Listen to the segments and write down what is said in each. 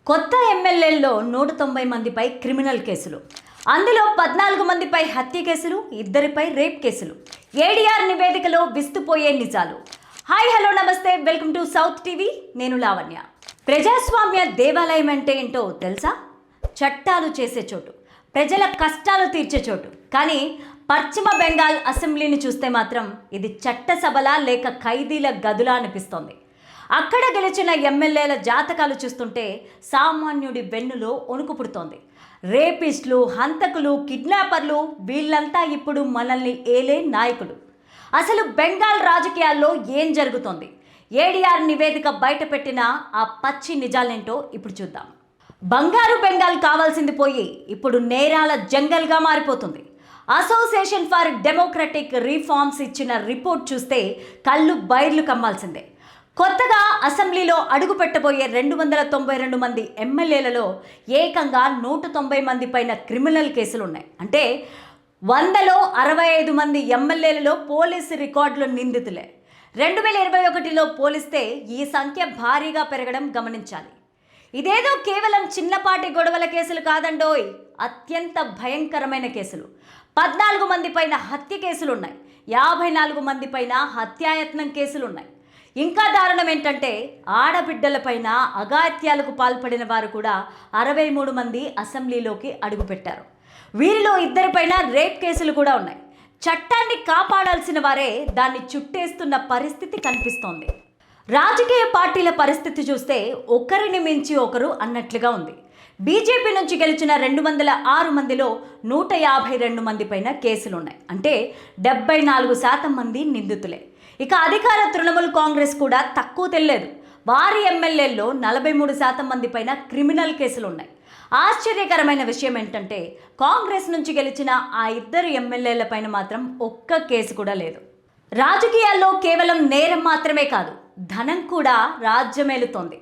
కొత్త ఎమ్మెల్యేల్లో 190 మందిపై క్రిమినల్ కేసులు, అందులో 14 మందిపై హత్య కేసులు, ఇద్దరిపై రేప్ కేసులు. ఏడీఆర్ నివేదికలో విస్తుపోయే నిజాలు. హాయ్ హలో నమస్తే, వెల్కమ్ టు సౌత్ టీవీ. నేను లావణ్య. ప్రజాస్వామ్య దేవాలయం అంటే ఏంటో తెలుసా? చట్టాలు చేసే చోటు, ప్రజల కష్టాలు తీర్చే చోటు. కానీ పశ్చిమ బెంగాల్ అసెంబ్లీని చూస్తే మాత్రం ఇది చట్టసభలా లేక ఖైదీల గదులా అనిపిస్తోంది. అక్కడ గెలిచిన ఎమ్మెల్యేల జాతకాలు చూస్తుంటే సామాన్యుడి వెన్నులో వణుకు పుడుతోంది. రేపిస్టులు, హంతకులు, కిడ్నాపర్లు వీళ్ళంతా ఇప్పుడు మనల్ని ఏలే నాయకులు. అసలు బెంగాల్ రాజకీయాల్లో ఏం జరుగుతోంది? ఏడీఆర్ నివేదిక బయటపెట్టిన ఆ పచ్చి నిజాలేంటో ఇప్పుడు చూద్దాం. బంగారు బెంగాల్ కావాల్సింది పోయి ఇప్పుడు నేరాల జంగల్గా మారిపోతుంది. అసోసియేషన్ ఫర్ డెమోక్రటిక్ రిఫార్మ్స్ ఇచ్చిన రిపోర్ట్ చూస్తే కళ్ళు బైర్లు కమ్మాల్సిందే. కొత్తగా అసెంబ్లీలో అడుగు పెట్టబోయే 292 మంది ఎమ్మెల్యేలలో ఏకంగా 190 మంది పైన క్రిమినల్ కేసులున్నాయి. అంటే 100లో 65 మంది ఎమ్మెల్యేలలో పోలీసు రికార్డులు నిందితులే. 2021లో పోలిస్తే ఈ సంఖ్య భారీగా పెరగడం గమనించాలి. ఇదేదో కేవలం చిన్నపాటి గొడవల కేసులు కాదండోయ్, అత్యంత భయంకరమైన కేసులు. 14 మంది పైన హత్య కేసులున్నాయి, 54 మంది పైన హత్యాయత్నం కేసులున్నాయి. ఇంకా దారుణం ఏంటంటే ఆడబిడ్డలపైన అఘాయిత్యాలకు పాల్పడిన వారు కూడా 63 మంది అసెంబ్లీలోకి అడుగుపెట్టారు. వీరిలో ఇద్దరిపైన రేప్ కేసులు కూడా ఉన్నాయి. చట్టాన్ని కాపాడాల్సిన వారే దాన్ని చుట్టేస్తున్న పరిస్థితి కనిపిస్తోంది. రాజకీయ పార్టీల పరిస్థితి చూస్తే ఒకరిని మించి ఒకరు అన్నట్లుగా ఉంది. బీజేపీ నుంచి గెలిచిన 206 మందిలో 152 మంది పైన కేసులున్నాయి. అంటే 74% మంది నిందితులే. ఇక అధికార తృణమూల్ కాంగ్రెస్ కూడా తక్కువ తెలియలేదు. వారి ఎమ్మెల్యేల్లో 43% మంది పైన క్రిమినల్ కేసులు ఉన్నాయి. ఆశ్చర్యకరమైన విషయం ఏంటంటే కాంగ్రెస్ నుంచి గెలిచిన ఆ ఇద్దరు ఎమ్మెల్యేల పైన మాత్రం ఒక్క కేసు కూడా లేదు. రాజకీయాల్లో కేవలం నేరం మాత్రమే కాదు, ధనం కూడా రాజ్యమేలుతోంది.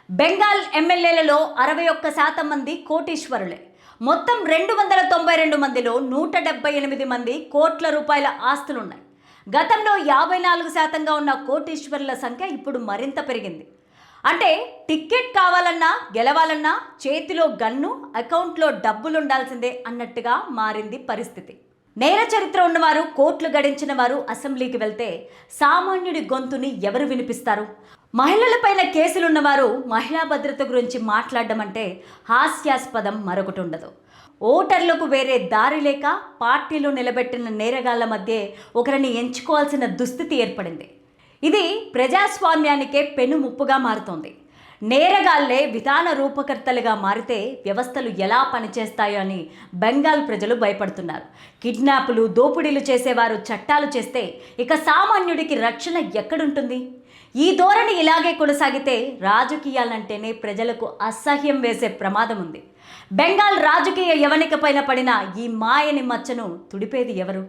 బెంగాల్ ఎమ్మెల్యేలలో 61% మంది కోటీశ్వరులే. మొత్తం 292 మందిలో 178 మంది కోట్ల రూపాయల ఆస్తులున్నాయి. గతంలో 54%గా ఉన్న కోటీశ్వరుల సంఖ్య ఇప్పుడు మరింత పెరిగింది. అంటే టికెట్ కావాలన్నా గెలవాలన్నా చేతిలో గన్ను, అకౌంట్లో డబ్బులు ఉండాల్సిందే అన్నట్టుగా మారింది పరిస్థితి. నేర చరిత్ర ఉన్నవారు, కోట్లు గడించిన వారు అసెంబ్లీకి వెళ్తే సామాన్యుడి గొంతుని ఎవరు వినిపిస్తారు? మహిళలపైన కేసులున్నవారు మహిళా భద్రత గురించి మాట్లాడడం అంటే హాస్యాస్పదం మరొకటి ఉండదు. ఓటర్లకు వేరే దారి లేక పార్టీలో నిలబెట్టిన నేరగాళ్ల మధ్య ఒకరిని ఎంచుకోవాల్సిన దుస్థితి ఏర్పడింది. ఇది ప్రజాస్వామ్యానికే పెనుముప్పుగా మారుతోంది. నేరగాళ్లే విధాన రూపకర్తలుగా మారితే వ్యవస్థలు ఎలా పనిచేస్తాయో అని బెంగాల్ ప్రజలు భయపడుతున్నారు. కిడ్నాపులు, దోపిడీలు చేసేవారు చట్టాలు చేస్తే ఇక సామాన్యుడికి రక్షణ ఎక్కడుంటుంది? ఈ ధోరణి ఇలాగే కొనసాగితే రాజకీయాలంటేనే ప్రజలకు అసహ్యం వేసే ప్రమాదం ఉంది. బెంగాల్ రాజకీయ యవనిక పైన పడిన ఈ మాయని మచ్చను తుడిపేది ఎవరు?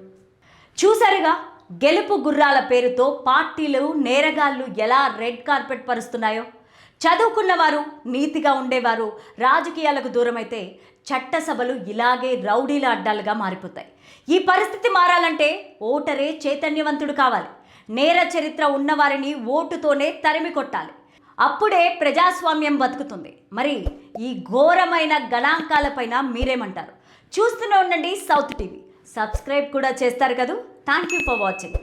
చూసారుగా, గెలుపు గుర్రాల పేరుతో పార్టీలు నేరగాళ్లు ఎలా రెడ్ కార్పెట్ పరుస్తున్నాయో. చదువుకున్నవారు, నీతిగా ఉండేవారు రాజకీయాలకు దూరమైతే చట్టసభలు ఇలాగే రౌడీల అడ్డాలుగా మారిపోతాయి. ఈ పరిస్థితి మారాలంటే ఓటరే చైతన్యవంతుడు కావాలి. నేర చరిత్ర ఉన్నవారిని ఓటుతోనే తరిమి కొట్టాలి. అప్పుడే ప్రజాస్వామ్యం బతుకుతుంది. మరి ఈ ఘోరమైన గణాంకాలపైన మీరేమంటారు? చూస్తూనే ఉండండి సౌత్ టీవీ. సబ్స్క్రైబ్ కూడా చేస్తారు కదూ. Thank you for watching.